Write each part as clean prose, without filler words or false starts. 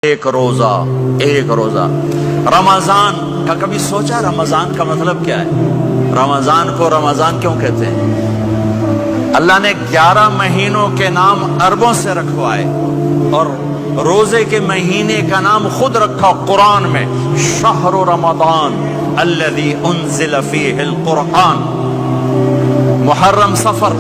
ایک روزہ رمضان کا کبھی سوچا رمضان کا مطلب کیا ہے؟ رمضان کو رمضان کیوں کہتے ہیں؟ اللہ نے 11 مہینوں کے نام عربوں سے رکھوائے اور روزے کے مہینے کا نام خود رکھا قرآن میں، شہر رمضان الذی انزل فیہ القرآن۔ محرم، صفر،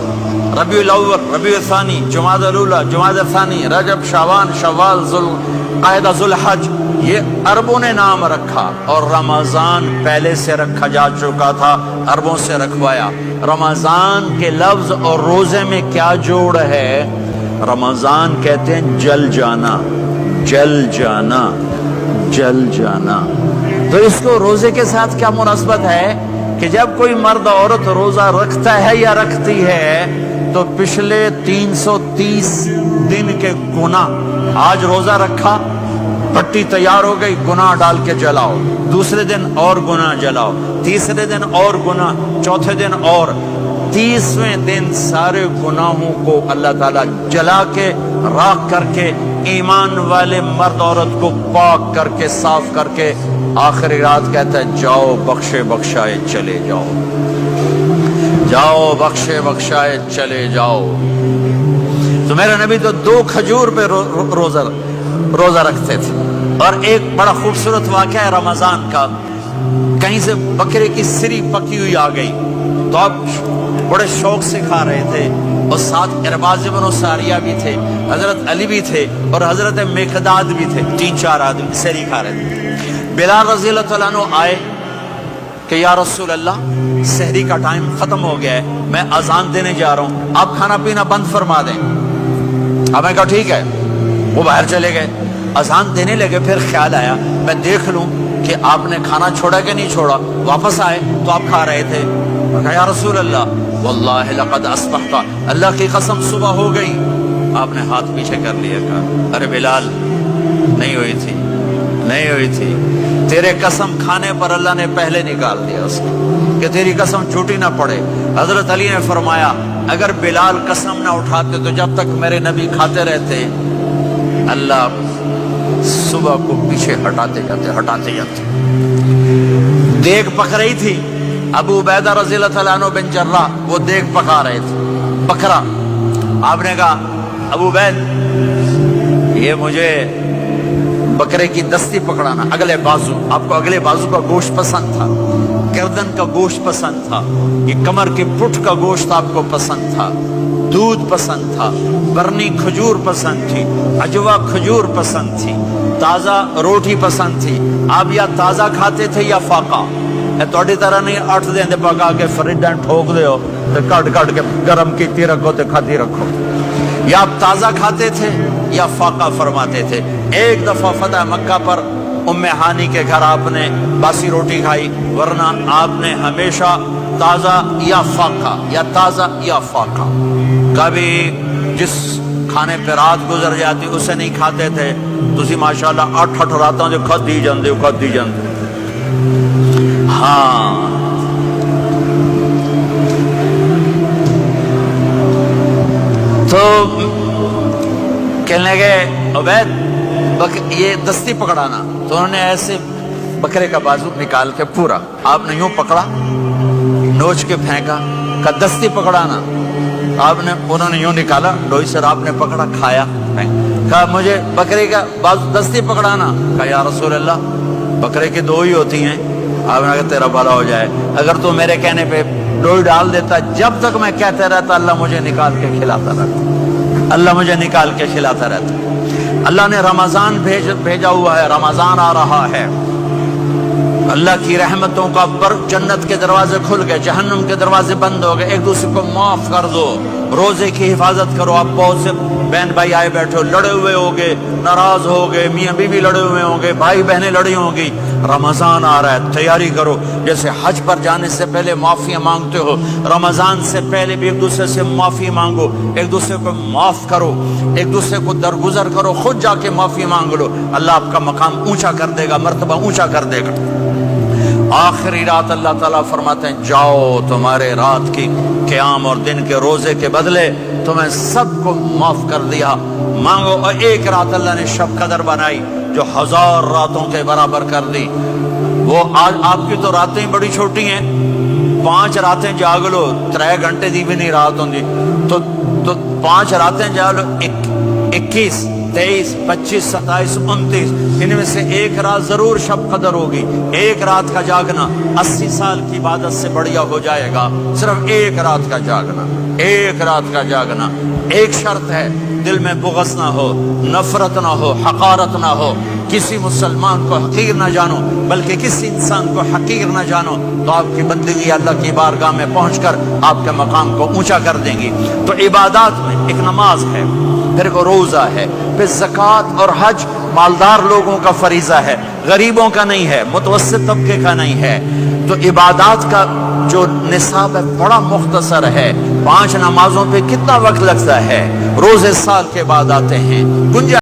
ربیع الاول، ربیع الثانی، جمادی الاولی، جمادی الثانی، رجب، شعبان، شوال، ذوالقعدہ، ذوالحج، یہ عربوں نے نام رکھا اور رمضان پہلے سے رکھا جا چکا تھا، عربوں سے رکھوایا۔ رمضان کے لفظ اور روزے میں کیا جوڑ ہے؟ رمضان کہتے ہیں جل جانا، جل جانا، جل جانا۔ تو اس کو روزے کے ساتھ کیا مناسبت ہے کہ جب کوئی مرد عورت روزہ رکھتا ہے یا رکھتی ہے تو پچھلے 330 دن کے گناہ، آج روزہ رکھا، پٹی تیار ہو گئی، گناہ ڈال کے جلاؤ، دوسرے دن اور گناہ جلاؤ، تیسرے دن اور گناہ، چوتھے دن اور، 30ویں دن سارے گناہوں کو اللہ تعالیٰ جلا کے راکھ کر کے ایمان والے مرد عورت کو پاک کر کے صاف کر کے آخری رات کہتا ہے جاؤ بخشے بخشائے چلے جاؤ، جاؤ بخشے بخشائے چلے جاؤ۔ تو میرے نبی تو 2 کھجور پہ روزہ رکھتے تھے۔ اور ایک بڑا خوبصورت واقعہ ہے رمضان کا، کہیں سے بکرے کی سری پکی ہوئی آ گئی تو آپ بڑے شوق سے کھا رہے تھے، اور ساتھ ارباز بن ساریہ بھی تھے، حضرت علی بھی تھے اور حضرت مقداد بھی تھے، 3-4 آدمی سری کھا رہے تھے۔ بلال رضی اللہ عنہ آئے کہ یا رسول اللہ سحری کا ٹائم ختم ہو گیا ہے، میں اذان دینے جا رہا ہوں، آپ کھانا پینا بند فرما دیں۔ اب میں کہا ٹھیک ہے، وہ باہر چلے گئے، اذان دینے لگے، پھر خیال آیا میں دیکھ لوں کہ آپ نے کھانا چھوڑا کہ نہیں چھوڑا۔ واپس آئے تو آپ کھا رہے تھے، کہا یا رسول اللہ واللہ لقد اصبحت، اللہ کی قسم صبح ہو گئی۔ آپ نے ہاتھ پیچھے کر لیا، کہا ارے بلال نہیں ہوئی تھی، نہیں ہوئی تھی، تیرے قسم کھانے پر اللہ نے پہلے نکال دیا اس کو کہ تیری قسم جھوٹی نہ پڑے۔ حضرت علی نے فرمایا اگر بلال قسم نہ اٹھاتے تو جب تک میرے نبی کھاتے رہتے اللہ صبح کو پیچھے ہٹاتے جاتے۔ دیگ پک رہی تھی، ابو عبیدہ رضی اللہ تعالیٰ عنہ بن جراح وہ دیگ پکا رہے تھے، بکرا۔ آپ نے کہا ابو عبید یہ مجھے بکرے کی دستی پکڑانا، اگلے بازو، آپ کو اگلے بازو کا گوشت پسند تھا، گردن کا گوشت پسند تھا، یہ کمر کے پٹھ کا گوشت آپ کو پسند تھا، دودھ پسند تھا، برنی کھجور پسند تھی، عجوا کھجور پسند تھی، تازہ روٹی پسند تھی۔ آپ یا تازہ کھاتے تھے یا فاقہ، توڑی طرح نہیں 8 دن پکا کے فریڈاں ٹھوک دے ہو تو کٹ کے گرم کیتی رکھو تو کھاتی رکھو، یا آپ تازہ کھاتے تھے یا فاقہ فرماتے تھے۔ ایک دفعہ فتح مکہ پر ام ہانی کے گھر آپ نے باسی روٹی کھائی، ورنہ آپ نے ہمیشہ تازہ یا فاقہ، یا تازہ یا فاقہ، کبھی جس کھانے پہ رات گزر جاتی اسے نہیں کھاتے تھے۔ تسی ماشاءاللہ 8 راتاں جو کھدی جاندے۔ ہاں تو کہنے لگے عبید یہ دستی پکڑانا، تو انہوں نے ایسے بکرے کا بازو نکال کے پورا آپ نے یوں پکڑا، نوچ کے پھینکا، کہا دستی پکڑانا، انہوں نے یوں نکالا ڈوئی سے، آپ نے پکڑا، کھایا، کہا مجھے بکرے کا بازو دستی پکڑانا، کہا یا رسول اللہ بکرے کی 2 ہی ہوتی ہیں۔ آپ نے کہا تیرا بھلا ہو جائے، اگر تو میرے کہنے پہ ڈوئی ڈال دیتا، جب تک میں کہتے رہتا اللہ مجھے نکال کے کھلاتا رہتا، اللہ مجھے نکال کے کھلاتا رہتا۔ اللہ نے رمضان بھیجا ہوا ہے، رمضان آ رہا ہے، اللہ کی رحمتوں کا جنت کے دروازے کھل گئے، جہنم کے دروازے بند ہو گئے، ایک دوسرے کو معاف کر دو، روزے کی حفاظت کرو۔ آپ بہت سے بہن بھائی آئے بیٹھے ہو، لڑے ہوئے ہوگے، ناراض ہوگے، میاں بیوی لڑے ہوئے ہوں گے، بھائی بہنیں لڑی ہوں گی۔ رمضان آ رہا ہے، تیاری کرو، جیسے حج پر جانے سے پہلے معافیاں مانگتے ہو، رمضان سے پہلے بھی ایک دوسرے سے معافی مانگو، ایک دوسرے کو معاف کرو، ایک دوسرے کو درگزر کرو، خود جا کے معافی مانگ لو، اللہ آپ کا مقام اونچا کر دے گا، مرتبہ اونچا کر دے گا۔ آخری رات اللہ تعالیٰ فرماتے ہیں جاؤ، تمہارے رات کی قیام اور دن کے روزے کے بدلے تمہیں سب کو معاف کر دیا، مانگو، اور ایک رات اللہ نے شب قدر بنائی جو 1000 راتوں کے برابر کر دی۔ وہ آج آپ کی تو راتیں بڑی چھوٹی ہیں، 5 راتیں جاگ لو 3 گھنٹے دی بھی نہیں رات ہوندی، تو 5 راتیں جاگ لو 21 23 25 27 29، ان میں سے ایک رات ضرور شب قدر ہوگی۔ ایک رات کا جاگنا 80 سال کی عبادت سے بڑھیا ہو جائے گا، صرف ایک رات کا جاگنا، ایک رات کا جاگنا۔ ایک شرط ہے، دل میں بغض نہ ہو، نفرت نہ ہو، حقارت نہ ہو، کسی مسلمان کو حقیر نہ جانو، بلکہ کسی انسان کو حقیر نہ جانو، تو آپ کی بندگی اللہ کی بارگاہ میں پہنچ کر آپ کے مقام کو اونچا کر دیں گی۔ تو عبادات میں ایک نماز ہے، پھر ایک روزہ ہے، پھر زکوٰۃ اور حج مالدار لوگوں کا فریضہ ہے، غریبوں کا نہیں ہے، متوسط طبقے کا نہیں ہے۔ تو عبادات کا جو نصاب ہے بڑا مختصر ہے۔ 5 نمازوں پہ کتنا وقت لگتا ہے؟ روزے سال کے بعد آتے ہیں، گنجائش